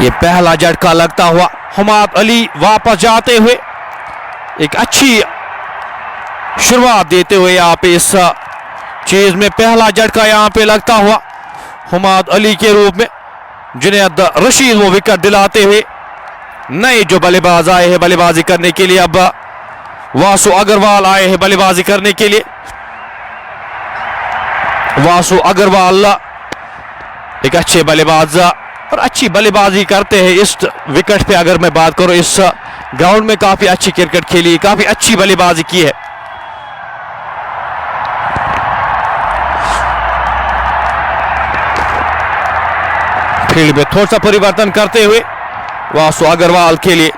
ये पहला झटका लगता हुआ हमाद अली वापस जाते हुए एक अच्छी शुरुआत देते हुए यहाँ पे इस चीज में पहला झटका यहाँ पे लगता हुआ हमाद अली के रूप में। जुनैद रशीद वो विकेट दिलाते हुए नए जो बल्लेबाज आए हैं बल्लेबाजी करने के लिए, अब वासु अग्रवाल आए हैं बल्लेबाजी करने के लिए। वासु अग्रवाल एक अच्छे बल्लेबाज और अच्छी बल्लेबाजी करते हैं इस विकेट पे। अगर मैं बात करूं इस ग्राउंड में काफी अच्छी क्रिकेट खेली, काफी अच्छी बल्लेबाजी की है। फील्ड में थोड़ा सा परिवर्तन करते हुए वासु अग्रवाल के लिए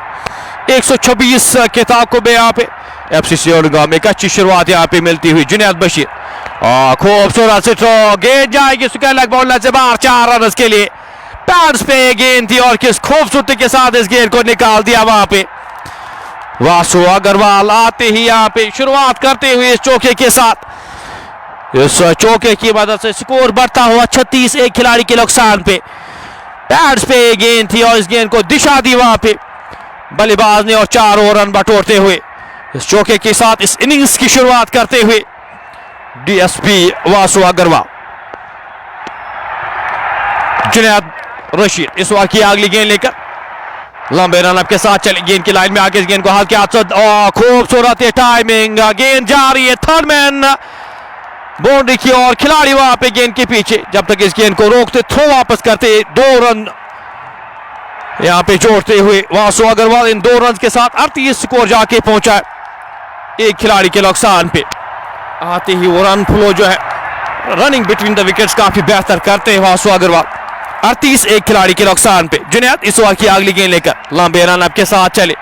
126 के ताक़ुब यहाँ पे एफसीसी औरंगाबाद में एक अच्छी शुरुआत यहाँ पे मिलती हुई। जुनैद बशीर खूबसूरत से थ्रो, गेंद जाएगी स्क्वायर लेग बाउंड्री से बाहर, 4 रन के लिए। पैड्स पे गेंद थी और किस खूबसूरती के साथ इस गेंद को निकाल दिया वहां पे। वासु अग्रवाल आते ही यहाँ पे शुरुआत करते हुए इस चौके के साथ, इस चौके की मदद से स्कोर बढ़ता हुआ 36 एक खिलाड़ी के नुकसान पे। पैड्स पे गेंद थी और इस गेंद को दिशा दी वहां पे बल्लेबाज ने और 4 और रन बटोरते हुए इस चौके के साथ इस इनिंग्स की शुरुआत करते हुए डीएसपी वासु अग्रवाल। जुनैद रशीद इस बार की अगली गेंद लेकर लंबे रन के साथ चले, गेंद की लाइन में आके इस गेंद को हल्के हाथ से खूबसूरत टाइमिंग, गेंद जा रही है थर्ड मैन बाउंड्री की और खिलाड़ी वहां पे गेंद के पीछे। जब तक इस गेंद को रोकते थ्रो वापस करते 2 रन यहां पे जोड़ते हुए वासु अग्रवाल इन 2 रन के साथ 38 स्कोर जाके पहुंचा एक खिलाड़ी के नुकसान पे। आते ही वो रन फ्लो जो है रनिंग बिटवीन द विकेट्स काफी बेहतर करते हैं वासु अग्रवाल। 38 एक खिलाड़ी के नुकसान पे। जुनैद इस ओवर की अगली गेंद लेकर लंबे रन के साथ चले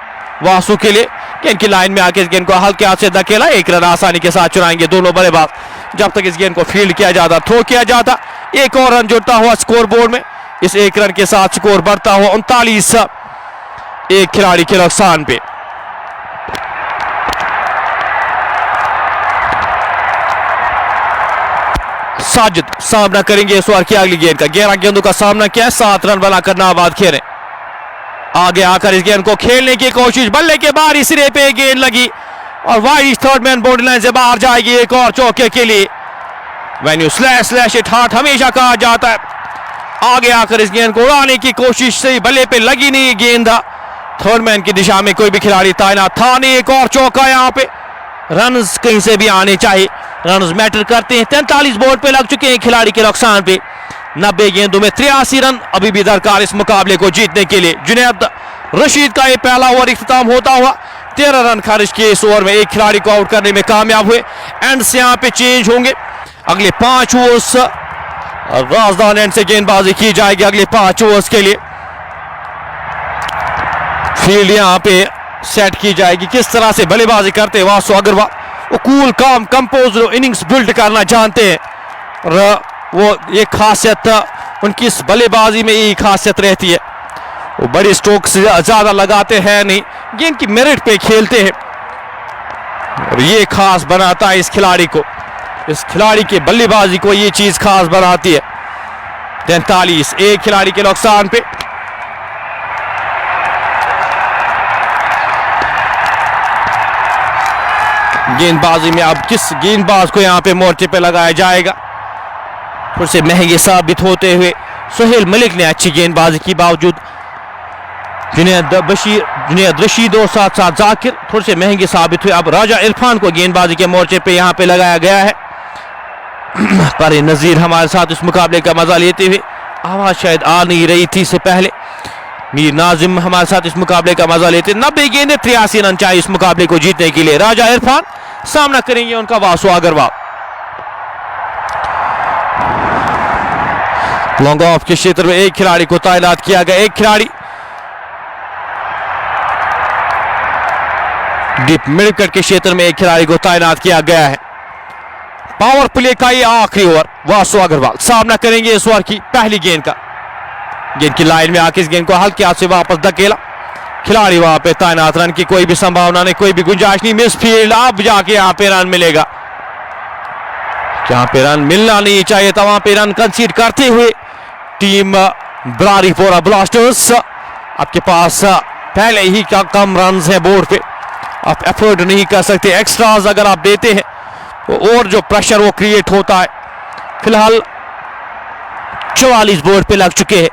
वासु के लिए, गेंद की लाइन में आके इस गेंद को हल्के हाथ से धकेला, 1 रन आसानी के साथ चुराएंगे दोनों बल्लेबाज। जब तक इस गेंद को फील्ड किया जाता, थ्रो किया जाता, एक और रन जुड़ता हुआ स्कोर बोर्ड में। इस 1 रन के साथ स्कोर बढ़ता हुआ 39 एक खिलाड़ी के नुकसान पे। साजिद सामना करेंगे इस ओवर की अगली गेंद का। 11 गेंदों का सामना किया, 7 रन बनाकर नाबाद खेले। आगे आकर इस गेंद को खेलने की कोशिश, बल्ले के बाहरी सिरे पे गेंद लगी और wide third man boundary line से बाहर जाएगी एक और चौके के लिए। When you slash it heart हमेशा कहा जाता है। आगे आकर इस गेंद को उड़ाने की कोशिश से बल्ले पे लगी नहीं गेंद, थर्ड मैन की दिशा में कोई भी खिलाड़ी तैनात था नहीं। एक और चौका यहाँ पे, रन्स कहीं से भी आने चाहिए, रन्स मैटर करते हैं। 43 बोर्ड पे लग चुके हैं खिलाड़ी के नुकसान पे। 90 गेंदों में 83 रन अभी भी दरकार इस मुकाबले को जीतने के लिए। जुनैद रशीद का ये पहला ओवर इख्तिताम होता हुआ 13 रन खारिज किए इस ओवर में, एक खिलाड़ी को आउट करने में कामयाब हुए। एंड से यहाँ पे चेंज होंगे, अगले 5 ओवर्स राजदान एंड से गेंदबाजी की जाएगी अगले 5 ओवर्स के लिए। फील्ड यहाँ पे सेट की जाएगी, किस तरह से बल्लेबाजी करते हैं वासु अग्रवाल। वो कूल काम कंपोज इनिंग्स बिल्ड करना जानते हैं और वो ये खासियत उनकी इस बल्लेबाजी में यही खासियत रहती है। वो बड़ी स्ट्रोक से ज्यादा लगाते हैं नहीं, गेंद की मेरिट पे खेलते हैं और ये खास बनाता है इस खिलाड़ी को, इस खिलाड़ी के बल्लेबाजी को ये चीज खास बनाती है। 43 एक खिलाड़ी के नुकसान पे। गेंदबाजी में अब किस गेंदबाज को यहां पे मोर्चे पे लगाया जाएगा, थोड़े से महंगे साबित होते हुए सुहेल मलिक ने अच्छी गेंदबाजी की बावजूद जुनैद बशीर, जुनैद रशीद और साथ साथ जाकिर थोड़े से महंगे साबित हुए। अब राजा इरफान को गेंदबाजी के मोर्चे पे यहां पे लगाया गया है। पर नजीर हमारे साथ इस मुकाबले का मजा लेते हुए, आवाज शायद आ नहीं रही थी इससे पहले। मीर नाजिम हमारे साथ इस मुकाबले का मजा लेते। 90 गेंदें 83 रन चाहिए इस मुकाबले को जीतने के लिए। राजा इरफान सामना करेंगे उनका वासु अग्रवाल। लॉन्ग ऑफ के क्षेत्र में एक खिलाड़ी को तैनात किया गया, एक खिलाड़ी डीप मिड विकेट के क्षेत्र में एक खिलाड़ी को तैनात किया गया है। पावर प्ले का ये आखिरी ओवर, वासु अग्रवाल सामना करेंगे इस ओवर की पहली गेंद का। गेंद की लाइन में आके इस गेंद को हल्के हाथ से वापस धकेला, खिलाड़ी वहां पे तैनात, रन की कोई भी संभावना नहीं, कोई भी गुंजाइश नहीं। मिस फील्ड, अब जाके यहां पे रन मिलेगा, जहां पे रन मिलना नहीं चाहिए था वहां पे रन कंसीड करते हुए टीम ब्लारीपोरा ब्लास्टर्स आपके पास पहले ही क्या कम रन है बोर्ड पे, आप एफर्ट नहीं कर सकते। एक्स्ट्राज अगर आप देते हैं तो और जो प्रेशर वो क्रिएट होता है। फिलहाल 44 बोर्ड पे लग चुके हैं,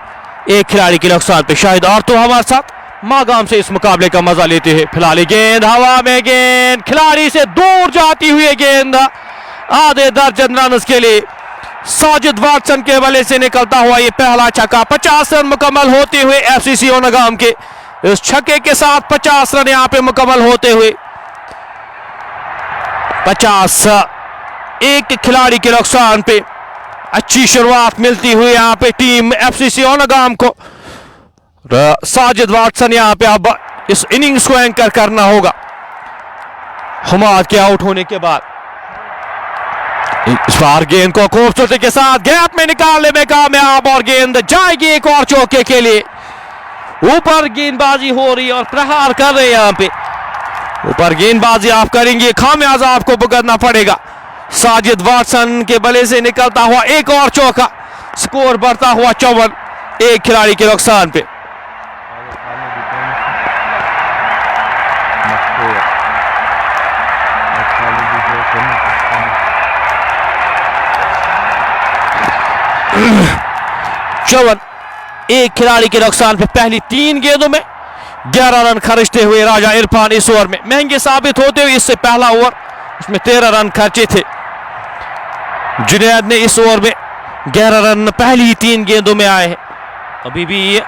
एक खिलाड़ी के नुकसान पे। शायद और तो हमारे साथ मागाम से इस मुकाबले का मजा लेते हैं। फिलहाल गेंद हवा में, गेंद खिलाड़ी से दूर जाती हुई गेंद आधे दर्जन रन के लिए साजिद वाटसन के बल्ले से निकलता हुआ ये पहला छक्का। 50 रन मुकम्मल होते हुए एफसीसी ओनगाम के इस छक्के के साथ 50 रन यहां पे मुकम्मल होते हुए 50 एक खिलाड़ी के नुकसान पे अच्छी शुरुआत मिलती हुई यहां पे टीम एफसीसी ओनगाम को। साजिद वाटसन यहां पे अब इस इनिंग्स को एंकर करना होगा हुमाद के आउट होने के बाद। इस बार गेंद को खूबसूरती के साथ गैप में निकालने में कामयाब और गेंद जाएगी एक और चौके के लिए। ऊपर गेंदबाजी हो रही है और प्रहार कर रहे हैं यहां पे। ऊपर गेंदबाजी आप करेंगे, खामियाजा आपको भुगतना पड़ेगा। साजिद वाटसन के बल्ले से निकलता हुआ एक और चौका, स्कोर बढ़ता हुआ 54 एक खिलाड़ी के नुकसान पे। चौवन एक खिलाड़ी के नुकसान पे पहली 3 गेंदों में 11 रन खर्चते हुए राजा इरफान इस ओवर में महंगे साबित होते हुए। इससे पहला ओवर उसमें 13 रन खर्चे थे। जुनैद ने इस ओवर में 11 रन पहली 3 गेंदों में आए हैं। अभी भी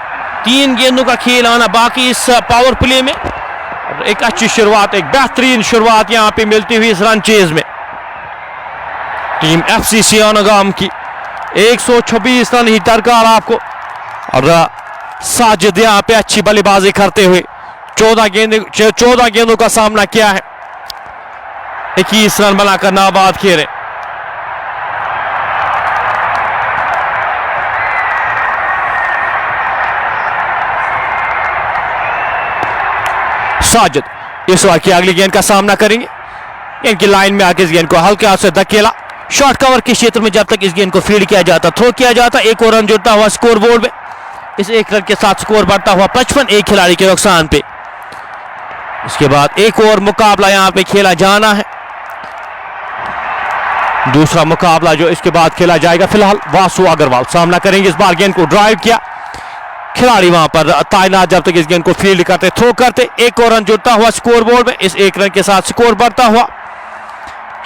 3 गेंदों का खेल आना बाकी इस पावर प्ले में। एक अच्छी शुरुआत, एक बेहतरीन शुरुआत यहां पे मिलती हुई इस रन चेज में टीम एफसीसी ओनगाम की। 126 रन ही दरकार आपको और साजिद यहां पे अच्छी बल्लेबाजी करते हुए 14 गेंदों का सामना किया है, 21 रन बनाकर नाबाद खेले। साजिद इस ओवर की अगली गेंद का सामना करेंगे। इनकी लाइन में आके इस गेंद को हल्के हाथ से धकेला। शॉर्ट कवर के क्षेत्र में जब तक इस गेंद को फील्ड किया जाता, थ्रो किया जाता, एक और रन जुड़ता हुआ स्कोर बोर्ड में। इस एक रन के साथ स्कोर बढ़ता हुआ 55 एक खिलाड़ी के नुकसान पे। इसके बाद एक और मुकाबला यहां पे खेला जाना है, दूसरा मुकाबला जो इसके बाद खेला जाएगा। फिलहाल वासु अग्रवाल सामना करेंगे। इस बार गेंद को ड्राइव किया, खिलाड़ी वहां पर तैनात जब तक इस गेंद को फील्ड करते, थ्रो करते, एक और रन जुड़ता हुआ स्कोर बोर्ड में। इस एक रन के साथ स्कोर बढ़ता हुआ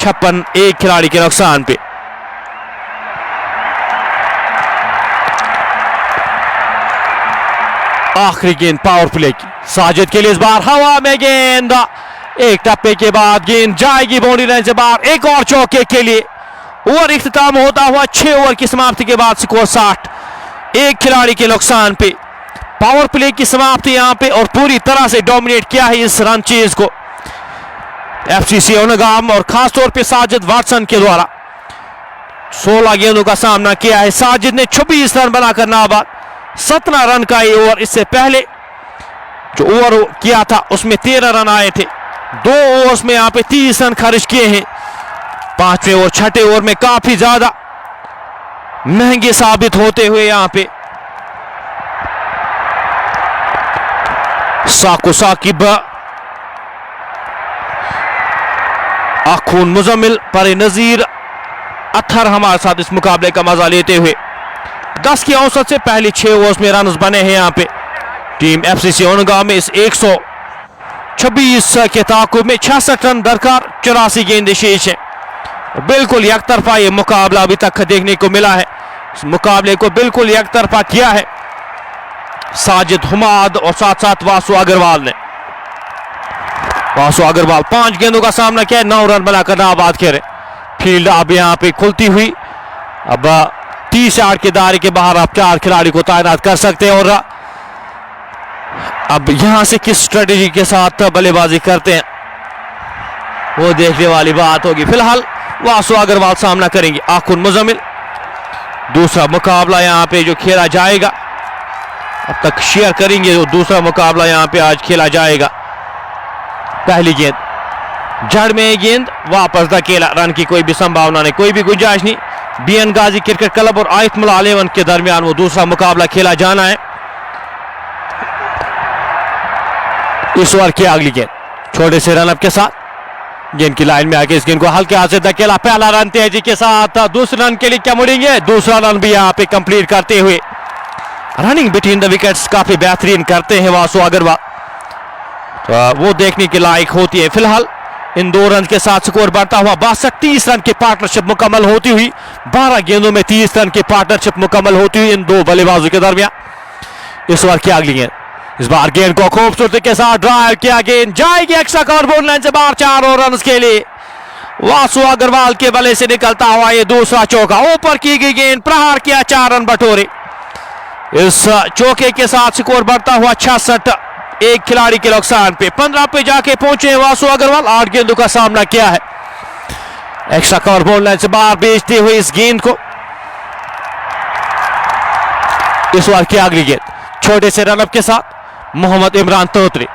56 एक खिलाड़ी के नुकसान पे। आखिरी गेंद पावर प्ले की साजिद के लिए। इस बार हवा में गेंद, एक टप्पे के बाद गेंद जाएगी बाउंड्री लाइन से बाहर, एक और चौके के लिए। ओवर इख्तिताम होता हुआ 6 ओवर की समाप्ति के बाद स्कोर 60 एक खिलाड़ी के नुकसान पे। पावर प्ले की समाप्ति यहां पे और पूरी तरह से डोमिनेट किया है इस रन चेज को एफसीसी ओनगाम और खासतौर पे साजिद वाटसन के द्वारा। 16 गेंदों का सामना किया है। साजिद ने 26 रन बनाकर नाबाद, 17 रन का ये ओवर। इससे पहले जो ओवर किया था उसमें 13 रन आए थे। 2 ओवर्स में यहां पे 30 रन खर्च किए हैं। 5वें और 6ठे ओवर में काफी ज्यादा महंगे साबित होते हुए यहां पे साको साकिब, आखून मुजम्मिल, परे नजीर, अत्थर हमारे साथ इस मुकाबले का मजा लेते हुए 10 की औसत से पहले 6 ओवर्स में रन बने हैं यहां पे टीम एफसीसी ओनगाम में। इस 126 के ताकुब में 66 रन दरकार, 84 गेंदें शेष हैं। बिल्कुल एकतरफा ये मुकाबला अभी तक देखने को मिला है। इस मुकाबले को बिल्कुल एकतरफा किया है साजिद, हुमाद और साथ साथ वासु अग्रवाल ने। वासु अग्रवाल 5 गेंदों का सामना किया, 9 रन बनाकर नाबाद खेले। फील्ड अब यहां पे खुलती हुई, अब 30 यार्ड के दायरे के बाहर आप 4 खिलाड़ी को तैनात कर सकते हैं और अब यहां से किस स्ट्रेटेजी के साथ बल्लेबाजी करते हैं वो देखने वाली बात होगी। फिलहाल वासु अग्रवाल सामना करेंगे आखुन मुजम्मिल। दूसरा मुकाबला यहां पे जो खेला जाएगा, अब तक शेयर करेंगे जो दूसरा मुकाबला यहां पे आज खेला जाएगा। पहली गेंद जड़ में गेंद वापस धकेला, रन की कोई भी संभावना नहीं, कोई भी गुंजाइश नहीं। बीएन गाजी क्रिकेट क्लब और आयतमुल्ला 11 के दरमियान वो दूसरा मुकाबला खेला जाना है। इस ओवर की अगली गेंद छोटे से रनअप के साथ गेंद की लाइन में आके इस गेंद को हल्के हाथ से धकेला, पहला रन तेजी के साथ, दूसरे रन के लिए क्या मुड़ेंगे, दूसरा रन भी यहाँ पे कंप्लीट करते हुए रनिंग बिटवीन द विकेट्स काफी बेहतरीन करते हैं वासु अग्रवाल, तो वो देखने के लायक होती है। फिलहाल इन 2 रन के साथ स्कोर बढ़ता हुआ 62-30 रन की पार्टनरशिप मुकम्मल होती हुई, 12 गेंदों में 30 रन की पार्टनरशिप मुकम्मल होती हुई इन 2 बल्लेबाजों के दरमियान। इस ओवर की अगली गेंद, इस बार गेंद को खूबसूरती के साथ ड्राइव किया, गेंद जाएगी एक्स्ट्रा कवर बोल लाइन से बाहर 4 और रन के लिए। वासु अग्रवाल के बल्ले से निकलता हुआ ये दूसरा चौका, ऊपर की गई गेंद, प्रहार किया, 4 रन बटोरे। इस चौके के साथ स्कोर बढ़ता हुआ 66, एक खिलाड़ी के नुकसान पे 15 पे जाके पहुंचे वासु अग्रवाल, 8 गेंदों का सामना किया है। एक्स्ट्रा कवर बोल लाइन से बाहर भेजते हुए इस गेंद को, इस ओवर की अगली गेंद छोटे से रनअप के साथ मोहम्मद इमरान तोत्री,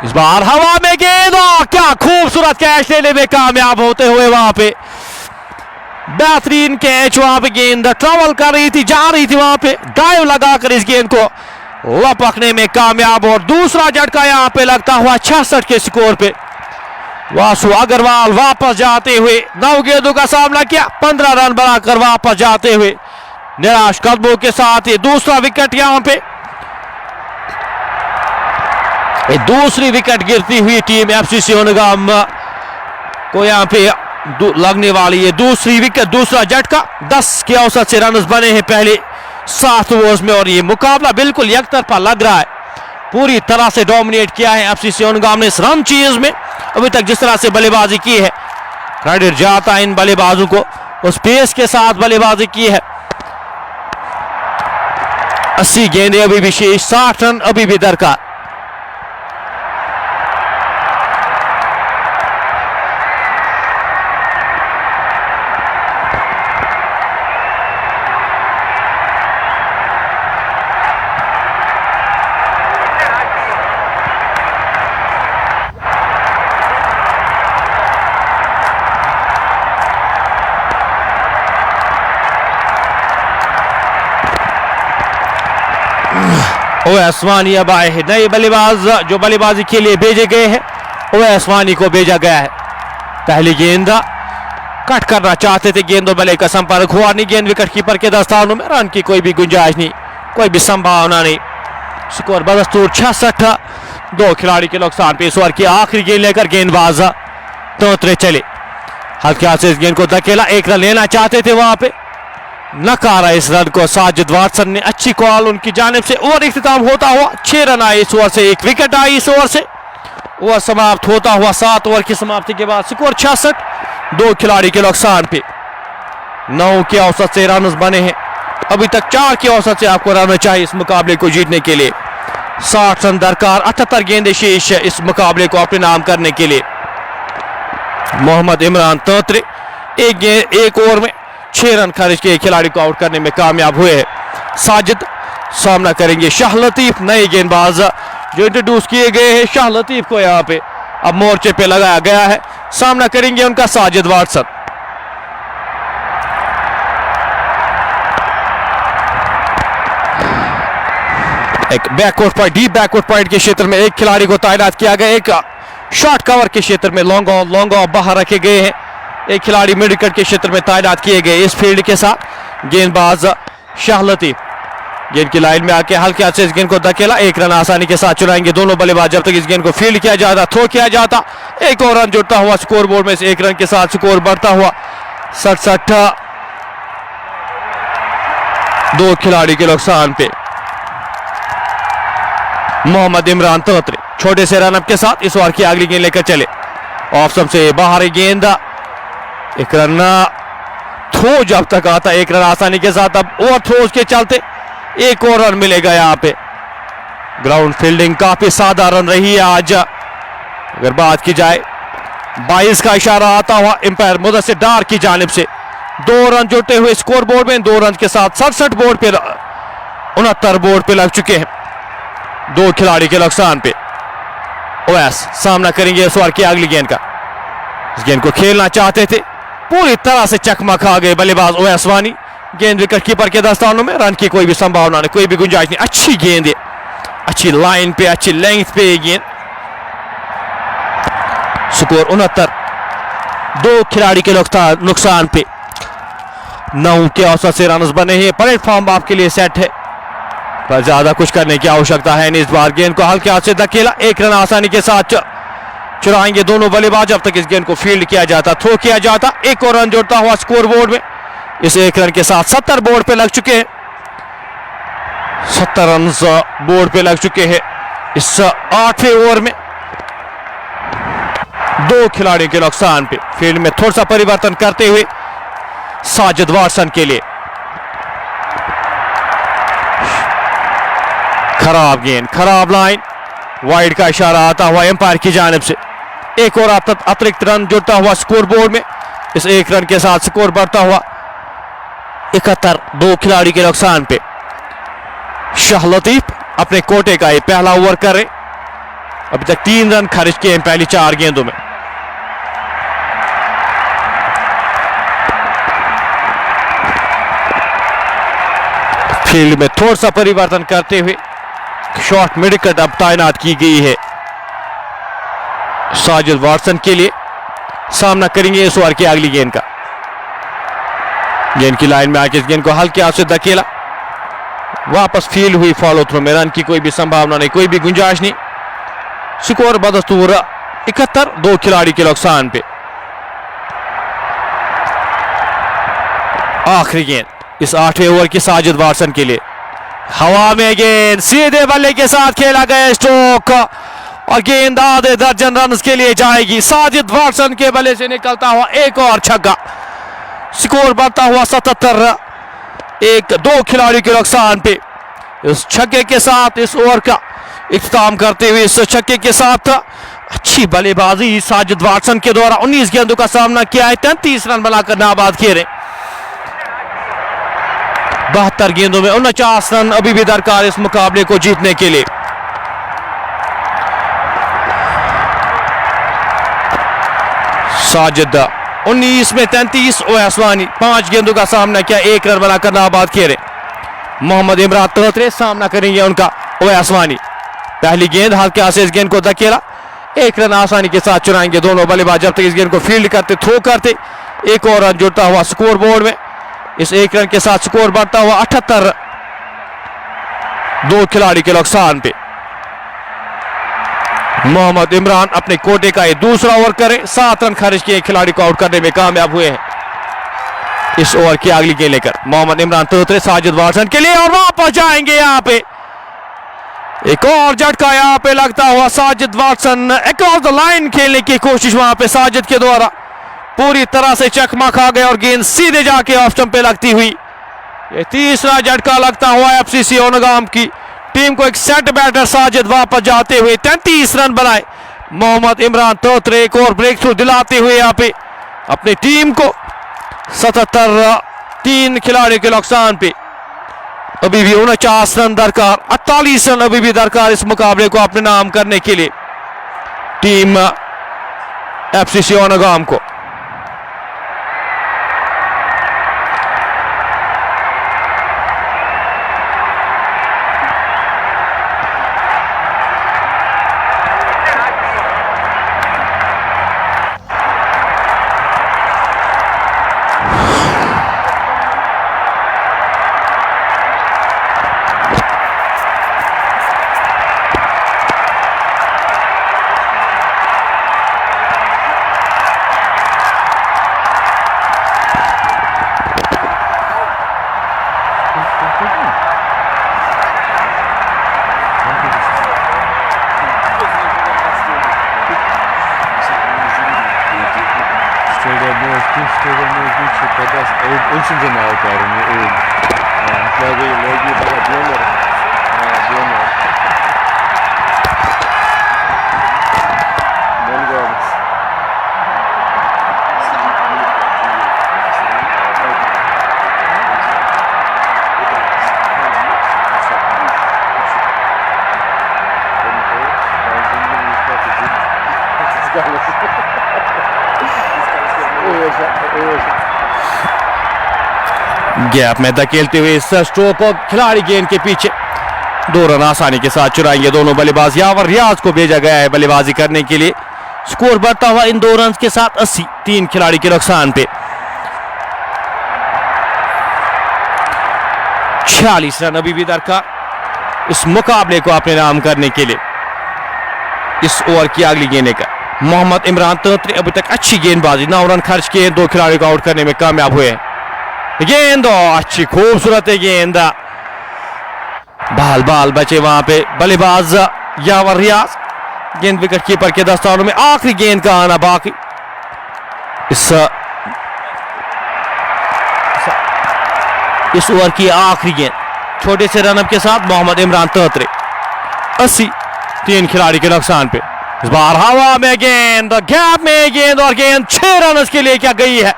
इस बार हवा में गेंद, क्या खूबसूरत कैच लेने में कामयाब होते हुए, वहां पे बेहतरीन कैच, वहां पे गेंद ट्रैवल कर रही थी, जा रही थी, वहां पे डाइव लगाकर इस गेंद को लपकने में कामयाब, और दूसरा झटका यहां पे लगता हुआ 66 के स्कोर पे। वासु अग्रवाल वापस जाते हुए 9 गेंदों का सामना किया, 15 रन बनाकर वापस जाते हुए निराश कदमों के साथ ये दूसरा विकेट यहां पे, दूसरी विकेट गिरती हुई टीम एफसीसी ओनगाम को यहां पे लगने वाली है दूसरी विकेट, दूसरा झटका। 10 के औसत से रन बने हैं पहले 7 ओवर्स में, और ये मुकाबला बिल्कुल एकतरफा लग रहा है, पूरी तरह से डोमिनेट किया है एफसीसी ओनगाम ने इस रन चेज में अभी तक जिस तरह से बल्लेबाजी की है। क्रेडिट जाता है इन बल्लेबाजों को, उस पेस के साथ बल्लेबाजी की है। 80 गेंदें अभी भी शेष, 60 रन अभी भी दरकार। ओवैस वानी अब आए हैं, नए बल्लेबाज जो बल्लेबाजी के लिए भेजे गए हैं, ओवैस वानी को भेजा गया है। पहली गेंद कट करना चाहते थे, गेंद और बल्ले का संपर्क हुआ नहीं, गेंद विकेट कीपर के दस्तानों में, रन की कोई भी गुंजाइश नहीं, कोई भी संभावना नहीं। स्कोर बदस्तूर 66, 2 खिलाड़ी के नुकसान पे। इस ओवर की आखिरी गेंद लेकर गेंदबाज तोतरे चले, हल्के हाथ से इस गेंद को धकेला, 1 रन लेना चाहते थे, वहां पे नकारा इस रन को साजिद वाटसन ने, अच्छी कॉल उनकी जानिब से। ओवर इख्तिताम होता हुआ 6 रन आए इस ओवर से, 1 विकेट आई इस ओवर से। ओवर समाप्त होता हुआ 7 ओवर की समाप्ति के बाद स्कोर 66, 2 खिलाड़ी के नुकसान पे। 9 के औसत से रन बने हैं, अभी तक 4 के औसत से आपको रन चाहिए इस मुकाबले को जीतने के लिए। 60 रन दरकार, 78 गेंदें शेष है इस मुकाबले को अपने नाम करने के लिए। मोहम्मद इमरान तोतरे एक ओवर में 6 रन खर्च के खिलाड़ी को आउट करने में कामयाब हुए हैं। साजिद सामना करेंगे शाह लतीफ, नए गेंदबाज जो इंट्रोड्यूस किए गए हैं। शाह लतीफ को यहाँ पे अब मोर्चे पे लगाया गया है, सामना करेंगे उनका साजिद वाटसन। एक backward point, deep backward point के क्षेत्र में एक खिलाड़ी को तैनात किया गया, एक शॉर्ट कवर के क्षेत्र में लॉन्ग ऑफ बाहर रखे गए हैं, एक खिलाड़ी मिड विकेट के क्षेत्र में तैनात किए गए। इस फील्ड के साथ गेंदबाज शाह लतीफ गेंद की लाइन में आके हल्के हाथ से इस गेंद को धकेला, 1 रन आसानी के साथ चुराएंगे दोनों बल्लेबाज जब तक इस गेंद को फील्ड किया जाता, थ्रो किया जाता। 1 और रन जुड़ता हुआ स्कोर बोर्ड में से 1 रन के साथ स्कोर बढ़ता हुआ 67, 2 खिलाड़ी के नुकसान पे। मोहम्मद इमरान तोतरे छोटे से रनअप के साथ इस ओवर की अगली गेंद लेकर चले, ऑफ स्टंप से बाहर गेंद, 1 रन थ्रो जब तक आता, 1 रन आसानी के साथ। अब ओवर थ्रोज के चलते 1 और रन मिलेगा यहाँ पे। ग्राउंड फील्डिंग काफी साधारण रही है आज। अगर बात की जाए 22 का इशारा आता हुआ एम्पायर मुदस्सिर डार की जानिब से, 2 रन जुटे हुए स्कोर बोर्ड में, 2 रन के साथ 67 बोर्ड पे, 69 बोर्ड पे लग चुके हैं, 2 खिलाड़ी के नुकसान पे। ओवैस सामना करेंगे इस ओवर की अगली गेंद का, इस गेंद को खेलना चाहते थे, पूरी तरह से चकमा खा गए बल्लेबाज ओवैस वानी। गेंद विकेट कीपर के दस्तानों में, रन की कोई भी संभावना नहीं, कोई भी गुंजाइश नहीं। अच्छी गेंद है, अच्छी लाइन पे, अच्छी लेंथ पे गेंद, स्कोर 69। 2 खिलाड़ी के नुकसान पे 9 के औसत से रन बने हैं। प्लेटफॉर्म आपके लिए सेट है, पर ज्यादा कुछ करने की आवश्यकता है नहीं। इस बार गेंद को हल्के हाथ से धकेला, 1 रन आसानी के साथ चुराएंगे दोनों बल्लेबाज। जब तक इस गेंद को फील्ड किया जाता, थ्रो किया जाता, एक और रन जोड़ता हुआ स्कोर बोर्ड में। इस 1 रन के साथ 70 बोर्ड पे लग चुके हैं। 70 रन बोर्ड पे लग चुके हैं इस 8वें ओवर में। 2 खिलाड़ियों के नुकसान पे फील्ड में थोड़ा सा परिवर्तन करते हुए साजिद वाटसन के लिए। खराब गेंद, खराब लाइन, वाइड का इशारा आता हुआ एम्पायर की जानिब से। एक और अतिरिक्त रन जुड़ता हुआ स्कोर बोर्ड में। इस 1 रन के साथ स्कोर बढ़ता हुआ 71। 2 खिलाड़ी के नुकसान पे शाह लतीफ अपने कोटे का ये पहला ओवर करे। अभी तक 3 रन खर्च किए हैं पहली 4 गेंदों में। फील्ड में थोड़ा सा परिवर्तन करते हुए शॉर्ट मिड कट अब तैनात की गई है साजिद वाटसन के लिए। सामना करेंगे इस ओवर की अगली गेंद का। गेंद की लाइन में आके इस गेंद को हल्के हाथ से धकेला, वापस फील्ड हुई फॉलो थ्रो में। रन की कोई भी संभावना नहीं, कोई भी गुंजाइश नहीं। स्कोर बदस्तूर 71। 2 खिलाड़ी के नुकसान पे आखिरी गेंद इस 8वें ओवर की साजिद वाटसन के लिए। हवा में गेंद सीधे बल्ले के साथ खेला गया स्ट्रोक और गेंद आधे दर्जन रन के लिए जाएगी। साजिद वाटसन के बल्ले से निकलता हुआ एक और छक्का। स्कोर बढ़ता हुआ 77। 2 खिलाड़ी के नुकसान पे इस छक्के के साथ इस ओवर का इख्तिताम करते हुए इस छक्के के साथ अच्छी बल्लेबाजी साजिद वाटसन के द्वारा 19 गेंदों का सामना किया है। 33 रन बनाकर नाबाद खेले। 72 गेंदों में 49 रन अभी भी दरकार इस मुकाबले को जीतने के लिए। साजिद 19 में 33। ओवैसवानी 5 गेंदों का सामना किया, 1 रन बनाकर नाबाद खेले। मोहम्मद इमरान 33 सामना करेंगे उनका ओवैसवानी। पहली गेंद हल्के हाथ से इस गेंद को धकेला, 1 रन आसानी के साथ चुराएंगे दोनों बल्लेबाज। जब तक इस गेंद को फील्ड करते, थ्रो करते, एक और रन जुड़ता हुआ स्कोर बोर्ड में। इस 1 रन के साथ स्कोर बढ़ता हुआ 78। 2 खिलाड़ी के नुकसान पे मोहम्मद इमरान अपने कोटे का ये दूसरा ओवर करे। 7 रन खर्च किए, खिलाड़ी को आउट करने में कामयाब हुए हैं। इस ओवर की अगली गेंद लेकर मोहम्मद इमरान 33 साजिद वाटसन के लिए और वापस जाएंगे। यहां पे एक और झटका यहां पे लगता हुआ Sajid Watson across the line खेलने की कोशिश वहां पे साजिद के द्वारा पूरी तरह से चकमा खा गए और गेंद सीधे जाके ऑफ स्टंप पे लगती हुई ये तीसरा झटका लगता हुआ एफसीसी औनगाम की टीम को एक सेट बैटर साजिद वापस जाते हुए 33 रन बनाए। मोहम्मद इमरान 33 एक और ब्रेक थ्रू दिलाते हुए यहाँ पे अपनी टीम को 77। 3 खिलाड़ी के नुकसान पे अभी भी 49 रन दरकार, 48 रन अभी भी दरकार इस मुकाबले को अपने नाम करने के लिए टीम एफसीसी औनगाम को। गैप में धकेलते हुए इस स्ट्रोक को खिलाड़ी गेंद के पीछे 2 रन आसानी के साथ चुराएंगे दोनों बल्लेबाज। यावर रियाज को भेजा गया है बल्लेबाजी करने के लिए। स्कोर बढ़ता हुआ इन 2 रन के साथ 80, 3 खिलाड़ी के नुकसान पे। 46 रन अभी भी दरकार इस मुकाबले को अपने नाम करने के लिए। इस ओवर की अगली गेंद का मोहम्मद इमरान तंत्री अभी तक अच्छी गेंदबाजी, 9 रन खर्च किए, 2 खिलाड़ियों को आउट करने में कामयाब हुए। गेंद अच्छी खूबसूरत है गेंद, बाल बाल बचे वहां पे बल्लेबाज यावर रियाज। गेंद विकेट कीपर के दस्तानों में, आखिरी गेंद का आना बाकी। इस ओवर की आखिरी गेंद छोटे से रनअप के साथ मोहम्मद इमरान तंत्री 80, 3 खिलाड़ी के नुकसान पे। इस बार हवा में गेंद, गैप में गेंद और गेंद 6 रन के लिए क्या गई है,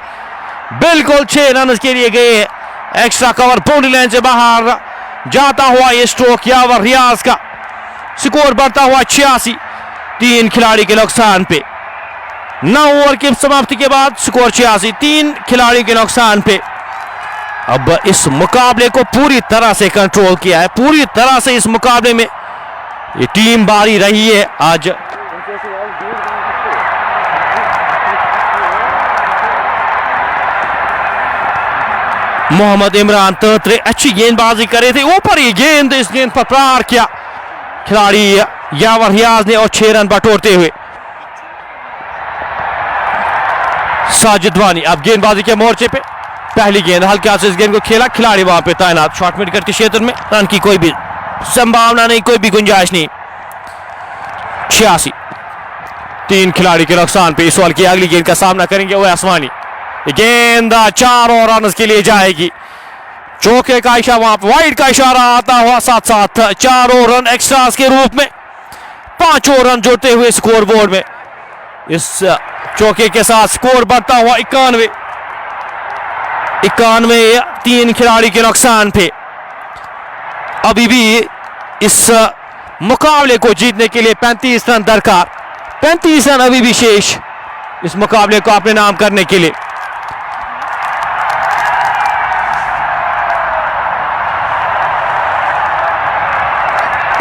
बिल्कुल 6 रन के लिए गई है। एक्स्ट्रा कवर बाउंड्री लाइन से बाहर जाता हुआ ये स्ट्रोक यावर रियाज का। स्कोर बढ़ता हुआ 86, 3 खिलाड़ी के नुकसान पे। 9 ओवर की समाप्ति के बाद स्कोर 86, 3 खिलाड़ी के नुकसान पे। अब इस मुकाबले को पूरी तरह से कंट्रोल किया है, पूरी तरह से इस मुकाबले में ये टीम बारी रही है आज। मोहम्मद इमरान तंत्री अच्छी गेंदबाजी कर रहे थे, ऊपर ही गेंद, इस गेंद पर प्रहार किया खिलाड़ी यावर रियाज ने और 6 रन बटोरते हुए। साजिद वानी अब गेंदबाजी के मोर्चे पे, पहली गेंद हल्के से इस गेंद को खेला, खिलाड़ी वहां पे तैनात शॉर्ट मिड विकेट के क्षेत्र में, रन की कोई भी संभावना नहीं, कोई भी गुंजाइश नहीं। 86, 3 खिलाड़ी के नुकसान पे। इस ओवर की अगली गेंद का सामना करेंगे वो आसमानी। गेंद 4 रन के लिए जाएगी, चौके का इशारा वहां पर, वाइड का इशारा आता हुआ, साथ साथ 4 रन एक्स्ट्रा के रूप में 5 रन जोड़ते हुए स्कोर बोर्ड में। इस चौके के साथ स्कोर बढ़ता हुआ 91, 3 खिलाड़ी के नुकसान पे। अभी भी इस मुकाबले को जीतने के लिए 35 रन दरकार, 35 रन अभी भी शेष इस मुकाबले को अपने नाम करने के लिए।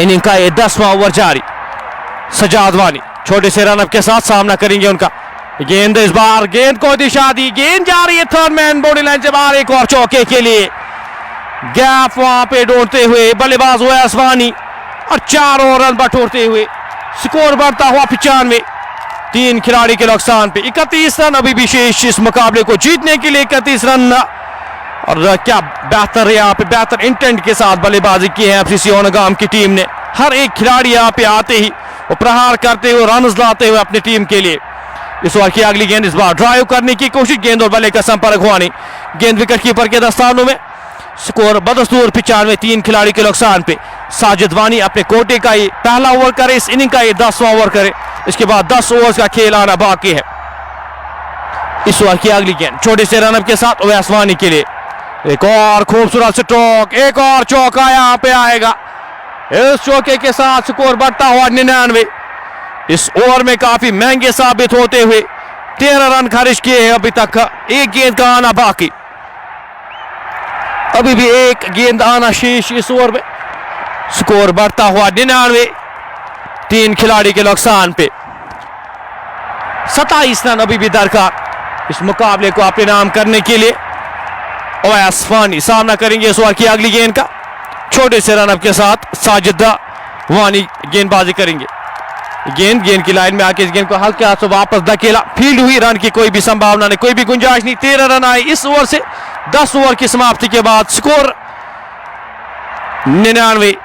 इनिंग का ये 10वां ओवर जारी। सजाद वानी छोटे से रनअप के साथ सामना करेंगे उनका। गेंद इस बार गेंद को दिशा दी, गेंद जा रही है थर्ड मैन बाउंड्री लाइन से बाहर, एक और चौके के लिए। गैप वहां पे ढूंढते हुए बल्लेबाज हुए आसमानी और 4 रन बटोरते हुए स्कोर बढ़ता हुआ 95, 3 खिलाड़ी के नुकसान पे। 31 रन अभी भी शेष इस मुकाबले को जीतने के लिए। 31 रन और क्या बेहतर यहाँ पे, बेहतर इंटेंट के साथ बल्लेबाजी की है एफसीसी औनगाम की टीम ने। हर एक खिलाड़ी यहाँ पे आते ही वो प्रहार करते हुए रन लाते हुए अपनी टीम के लिए। इस ओवर की अगली गेंद इस बार ड्राइव करने की कोशिश, गेंद और बल्ले का संपर्क हुआ नहीं, गेंद विकेट कीपर के दस्तानों में। स्कोर बदस्तूर 95, 3 खिलाड़ी के नुकसान पे। साजिद वानी अपने कोटे का ये पहला ओवर करे, इस इनिंग का ये 10वां ओवर करे, इसके बाद 10 ओवर का खेल आना बाकी है। इस ओवर की अगली गेंद छोटे से रनअप के साथ ओवैस वानी के लिए। एक और खूबसूरत स्ट्रोक, एक और चौका यहाँ पे आएगा। इस चौके के साथ स्कोर बढ़ता हुआ 99। इस ओवर में काफी महंगे साबित होते हुए 13 रन खर्च किए हैं अभी तक, एक गेंद का आना बाकी। अभी भी एक गेंद आना शेष इस ओवर में। स्कोर बढ़ता हुआ 99, 3 खिलाड़ी के नुकसान पे। 27 रन अभी भी दरकार इस मुकाबले को अपने नाम करने के लिए। ओवैस वानी सामना करेंगे इस ओवर की अगली गेंद का, छोटे से रनअप के साथ साजिद वानी गेंदबाजी करेंगे। गेंद की लाइन में आके इस गेंद को हल्के हाथ से वापस धकेला, फील्ड हुई, रन की कोई भी संभावना नहीं, कोई भी गुंजाइश नहीं। 13 रन आए इस ओवर से। 10 ओवर की समाप्ति के बाद स्कोर 99,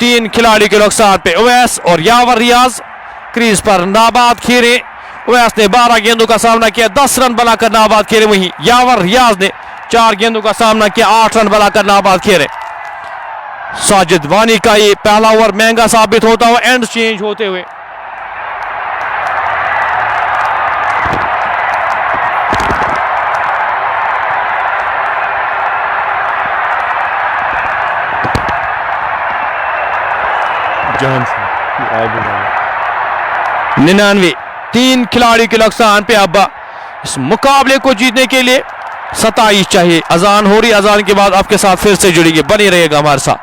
3 खिलाड़ी के नुकसान पे। ओवैस और यावर रियाज क्रीज पर नाबाद खेले। ओवैस ने 12 गेंदों का सामना किया, 10 रन बनाकर नाबाद खेले। वहीं यावर रियाज ने 4 गेंदों का सामना किया, 8 रन बनाकर नाबाद खेले। साजिद वानी का ये पहला ओवर महंगा साबित होता हुआ एंड चेंज होते हुए। निन्यानवे, 3 खिलाड़ी के नुकसान पे। अब इस मुकाबले को जीतने के लिए 27 चाहिए। अजान हो रही, अजान के बाद आपके साथ फिर से जुड़ेंगे, बने रहेगा हमारे साथ।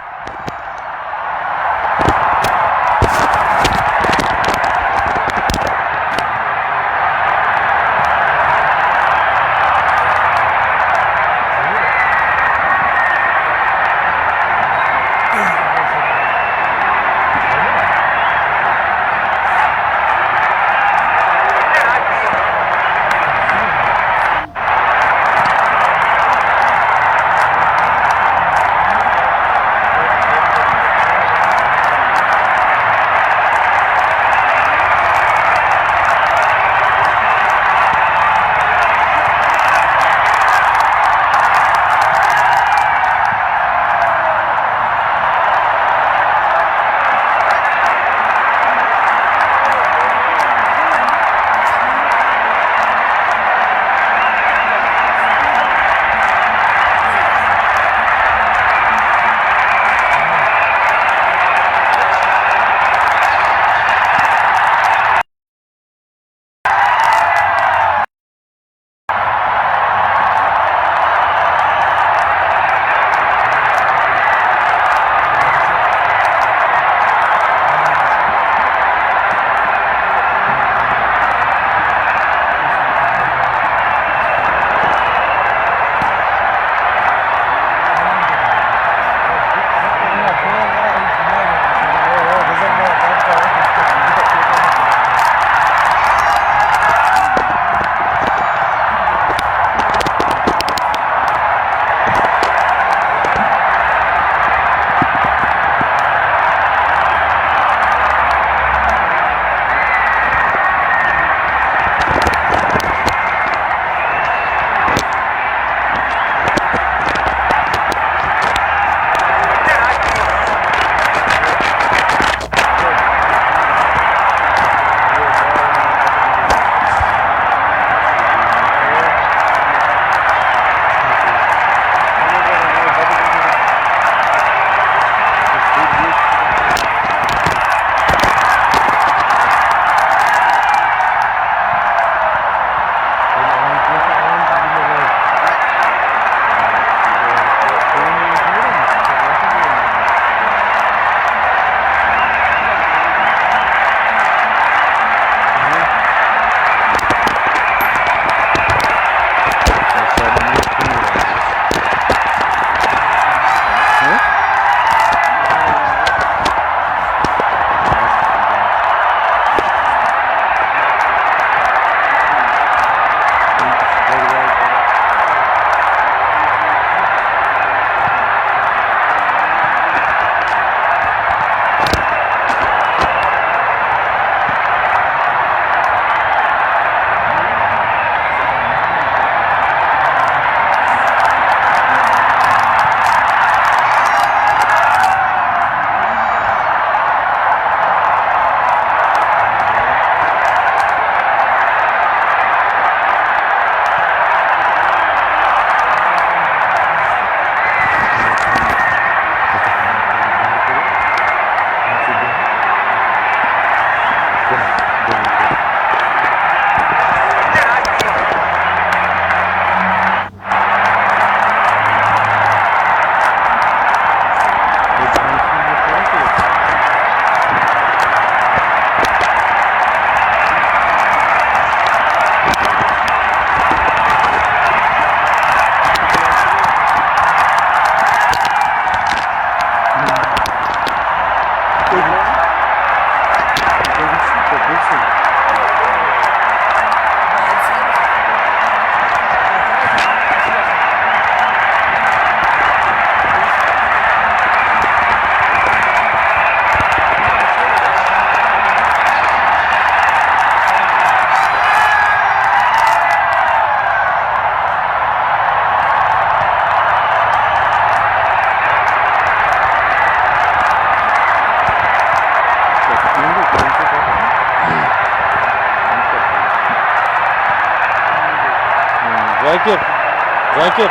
जाकिर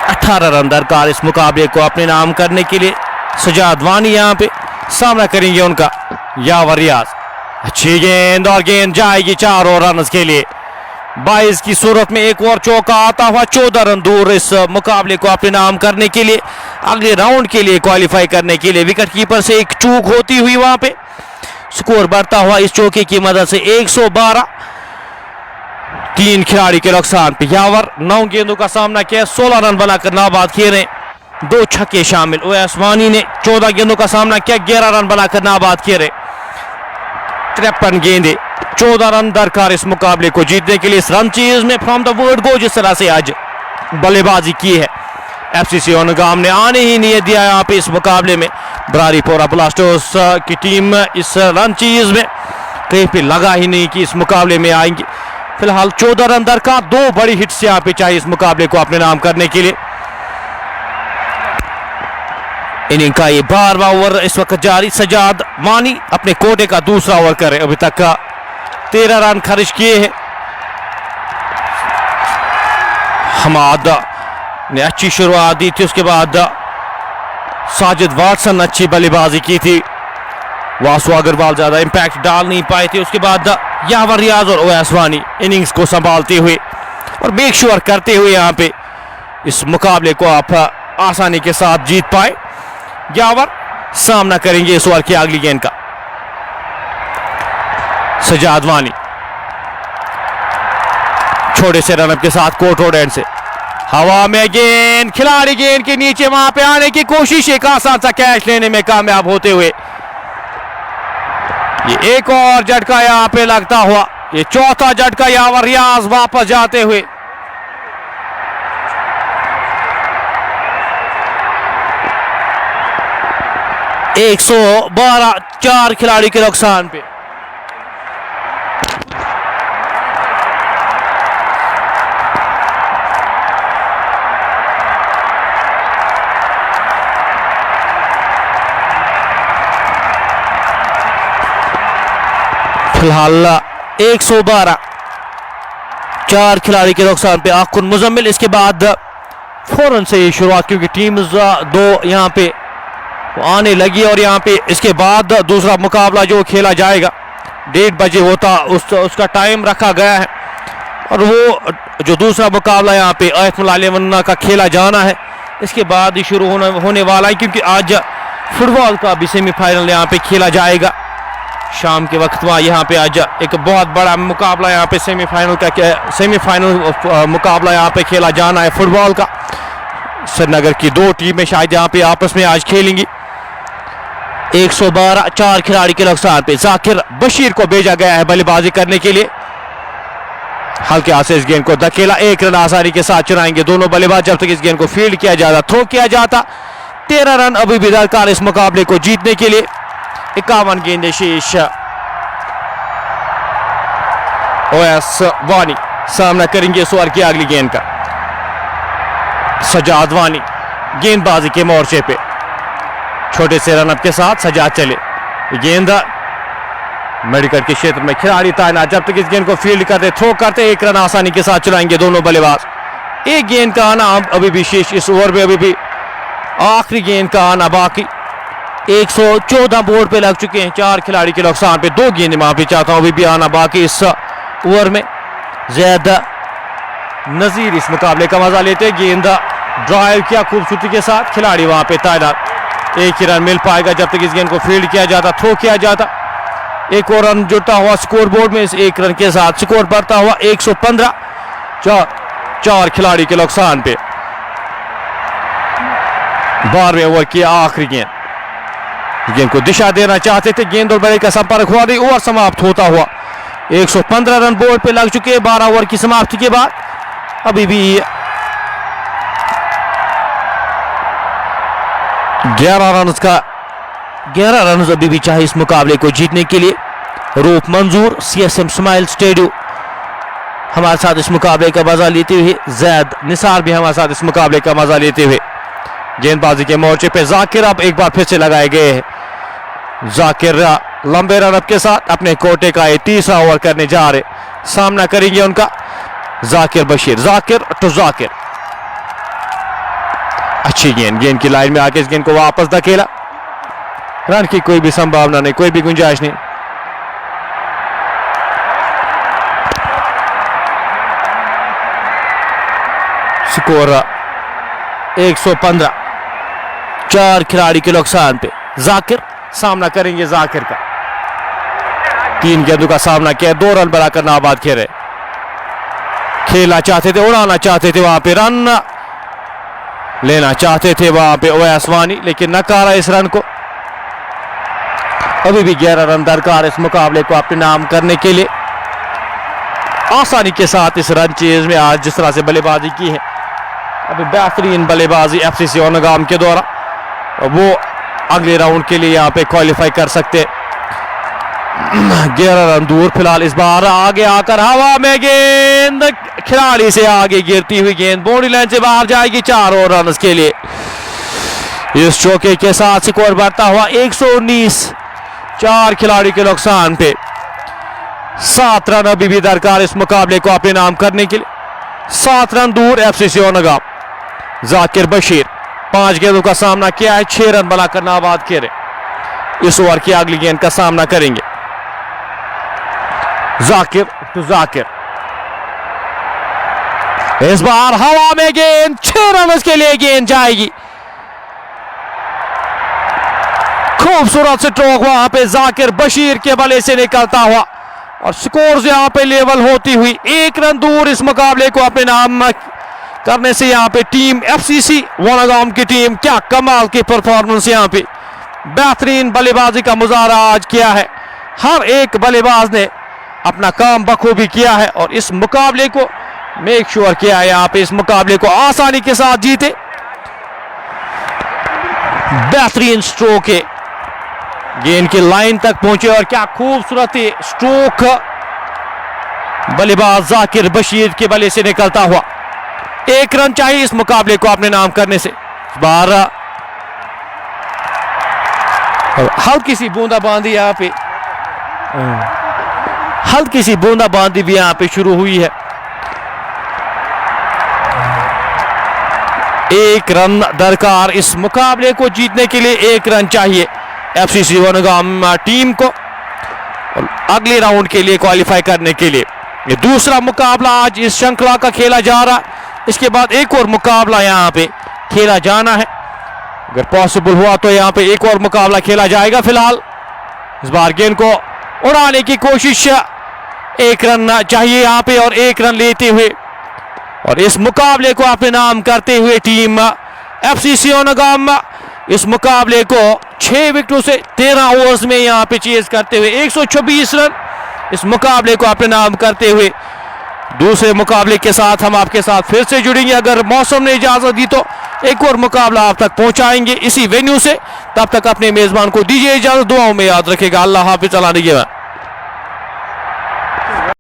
18 रन दरकार इस मुकाबले को अपने नाम करने के लिए। सजाद वानी यहाँ पे सामना करेंगे उनका यावर रियाज। अच्छी गेंद और गेंद जाएगी 4 रन के लिए। 22 की सूरत में एक और चौका आता हुआ 14 रन दूर इस मुकाबले को अपने नाम करने के लिए, अगले राउंड के लिए क्वालिफाई करने के लिए। विकेट कीपर से एक चूक होती हुई वहां पे स्कोर बढ़ता हुआ इस चौके की मदद से 112। 3 खिलाड़ी के नुकसान पे यावर 9 गेंदों का सामना किया, 16 रन बनाकर नाबाद खेले। 2 छक्के शामिल। ओवैस वानी ने 14 गेंदों का सामना किया, 11 रन बनाकर नाबाद खेले। 53 गेंदे, 14 रन दरकार इस मुकाबले को जीतने के लिए। इस रन चीज में फ्रॉम द वर्ड गो जिस तरह से आज बल्लेबाजी की है एफसीसी ओनगाम ने, आने ही नहीं दिया यहाँ पे इस मुकाबले में। बरारीपोरा ब्लास्टर्स की टीम इस रन चीज में कहीं पे लगा ही नहीं कि इस मुकाबले में आएंगे। फिलहाल 14 रन दरकार, 2 बड़ी हिट्स यहाँ पे चाहिए इस मुकाबले को अपने नाम करने के लिए। इनिंग का ये 12वां ओवर इस वक्त जारी। सजाद वानी अपने कोटे का दूसरा ओवर करे, अभी तक का 13 रन खर्च किए हैं। हमाद ने अच्छी शुरुआत दी थी, उसके बाद साजिद वाटसन अच्छी बल्लेबाजी की थी। वासु अग्रवाल ज्यादा इंपैक्ट डाल नहीं पाए थे। उसके बाद यावर रियाज और ओवैस वानी इनिंग्स को संभालते हुए और मेक श्योर करते हुए यहाँ पे इस मुकाबले को आप आसानी के साथ जीत पाए। यावर सामना करेंगे इस ओवर की अगली गेंद का। सजाद वानी छोटे से रनअप के साथ कोर्ट रोड एंड से हवा में गेंद, खिलाड़ी गेंद के नीचे वहां पे आने की कोशिश, एक आसान सा कैच लेने में कामयाब होते हुए ये एक और झटका यहां पे लगता हुआ, ये चौथा झटका यावर रियाज वापस जाते हुए। एक 112, 4 खिलाड़ी के नुकसान पे। फिलहाल 112, 4 खिलाड़ी के नुकसान पे आकुन मुजम्मिल। इसके बाद फौरन से ये शुरुआत, क्योंकि टीम 2 यहाँ पे आने लगी और यहाँ पे इसके बाद दूसरा मुकाबला जो खेला जाएगा 1:30 बजे होता, उसका टाइम रखा गया है। और वो जो दूसरा मुकाबला यहाँ पे आयतमुल्लाह का खेला जाना है, इसके बाद ही शुरू होने वाला है, क्योंकि आज फुटबॉल का भी सेमीफाइनल यहाँ पे खेला जाएगा शाम के वक्त। वहाँ यहाँ पे आज एक बहुत बड़ा मुकाबला यहाँ पे सेमीफाइनल मुकाबला यहाँ पे खेला जाना है फुटबॉल का। श्रीनगर की 2 टीमें शायद यहाँ पे आपस में आज खेलेंगी। 112, 4 खिलाड़ी के नुकसान पे जाकिर बशीर को भेजा गया है बल्लेबाजी करने के लिए। हल्के हाथ से इस गेंद को धकेला, 1 रन आसानी के साथ चुराएंगे दोनों बल्लेबाज जब तक इस गेंद को फील्ड किया जाता, थ्रो किया जाता। 13 रन अभी भी दरकार इस मुकाबले को जीतने के लिए। 51 गेंदें शेष। ओवैस वानी सामना करेंगे इस ओवर की अगली गेंद का। सजाद वानी गेंदबाजी के मोर्चे पे छोटे से रनअप के साथ सजाद चले। गेंद मेडिकल के क्षेत्र में खिलाड़ी तैनात, जब तक इस गेंद को फील्ड करते, थ्रो करते, 1 रन आसानी के साथ चुराएंगे दोनों बल्लेबाज। 1 गेंद का आना अभी भी शेष इस ओवर में, अभी भी आखिरी गेंद का आना बाकी। 114 बोर्ड पे लग चुके हैं, 4 खिलाड़ी के नुकसान पे। 2 गेंद माफी चाहता हूं, अभी भी आना बाकी इस ओवर में। जैद नजीर इस मुकाबले का मजा लेते, गेंद ड्राइव किया खूबसूरती के साथ, खिलाड़ी वहां पे तैनात। 1 ही रन मिल पाएगा जब तक इस गेंद को फील्ड किया जाता, थ्रो किया जाता। 1 और रन जुड़ता हुआ स्कोर बोर्ड में, इस 1 रन के साथ स्कोर बढ़ता हुआ 115। 4 खिलाड़ी के नुकसान पे 12वें ओवर की आखिरी गेंद को दिशा देना चाहते थे, गेंद और बल्ले का संपर्क हुआ नहीं, ओवर समाप्त होता हुआ 115 रन बोर्ड पे लग चुके हैं 12 ओवर की समाप्ति के बाद। अभी भी 11 रन अभी भी चाहिए इस मुकाबले को जीतने के लिए। रूप मंजूर CSM स्माइल स्टेडियम हमारे साथ इस मुकाबले का मजा लेते हुए, जैद निसार भी हमारे साथ इस मुकाबले का मजा लेते हुए। गेंदबाजी के मोर्चे पे जाकिर अब एक बार फिर से लगाए गए हैं। जाकिर लंबे रनअप के साथ अपने कोटे का ये तीसरा ओवर करने जा रहे। सामना करेंगे उनका जाकिर बशीर। जाकिर टू जाकिर, अच्छी गेंद, गेंद की लाइन में आके इस गेंद को वापस धकेला। रन की कोई भी संभावना नहीं, कोई भी गुंजाइश नहीं। स्कोर 115, 4 खिलाड़ी के नुकसान पे। जाकिर सामना करेंगे जाकिर का। 3 गेंदों का सामना किया, 2 रन बनाकर नाबाद खेले। खेलना चाहते थे, उड़ाना चाहते थे, वहां पे रन लेना चाहते थे वहां पे ओवैस वानी, लेकिन नकारा इस रन को। अभी भी 11 रन दरकार इस मुकाबले को अपने नाम करने के लिए। आसानी के साथ इस रन चेज में आज जिस तरह से बल्लेबाजी की है, अभी बेहतरीन बल्लेबाजी एफसीसी औनगाम के द्वारा, वो अगले राउंड के लिए यहाँ पे क्वालिफाई कर सकते। 11 रन दूर फिलहाल। इस बार आगे आकर हवा में गेंद खिलाड़ी से आगे गिरती हुई गेंद बाउंड्री लाइन से बाहर जाएगी। 4 और रन के लिए इस चौके के साथ स्कोर बढ़ता हुआ 119, 4 खिलाड़ी के नुकसान पे। 7 रन अभी भी दरकार इस मुकाबले को अपने नाम करने के लिए। 7 रन दूर एफसीसी औनगाम। जाकिर बशीर 5 गेंदों का सामना किया है, 6 रन बनाकर नाबाद खेले। इस ओवर की अगली गेंद का सामना करेंगे जाकिर टू जाकिर। इस बार हवा में गेंद, 6 रन के लिए गेंद जाएगी। खूबसूरत स्ट्रोक वहां पे जाकिर बशीर के बल्ले से निकलता हुआ और स्कोर यहां पे लेवल होती हुई 1 रन दूर इस मुकाबले को अपने नाम करने से यहां पे टीम एफसीसी औनगाम की टीम। क्या कमाल की परफॉर्मेंस, यहां पे बेहतरीन बल्लेबाजी का मुजाहरा आज किया है। हर एक बल्लेबाज ने अपना काम बखूबी किया है और इस मुकाबले को मेक श्योर किया है, यहां पे इस मुकाबले को आसानी के साथ जीते। बेहतरीन स्ट्रोक है, गेंद की लाइन तक पहुंचे और क्या खूबसूरत स्ट्रोक बल्लेबाज जाकिर बशीर के बल्ले से निकलता हुआ। 1 रन चाहिए इस मुकाबले को अपने नाम करने से। 12 हल्की सी बूंदाबांदी यहाँ पे, हल्की सी बूंदाबांदी भी यहाँ पे शुरू हुई है। 1 रन दरकार इस मुकाबले को जीतने के लिए। 1 रन चाहिए एफसीसी औनगाम टीम को और अगले राउंड के लिए क्वालिफाई करने के लिए। ये दूसरा मुकाबला आज इस श्रृंखला का खेला जा रहा। इसके बाद एक और मुकाबला यहाँ पे खेला जाना है। अगर पॉसिबल हुआ तो यहाँ पे एक और मुकाबला खेला जाएगा। फिलहाल इस बार गेंद को उड़ाने की कोशिश, 1 रन चाहिए यहाँ पे और 1 रन लेते हुए और इस मुकाबले को अपने नाम करते हुए टीम एफसीसी औनगाम इस मुकाबले को 6 विकेटों से 13 ओवर्स में यहाँ पे चेज करते हुए 126 रन इस मुकाबले को अपने नाम करते हुए दूसरे मुकाबले के साथ हम आपके साथ फिर से जुड़ेंगे। अगर मौसम ने इजाजत दी तो एक और मुकाबला आप तक पहुंचाएंगे इसी वेन्यू से। तब तक अपने मेजबान को दीजिए इजाजत, दुआओं में याद रखेगा। अल्लाह हाफिज।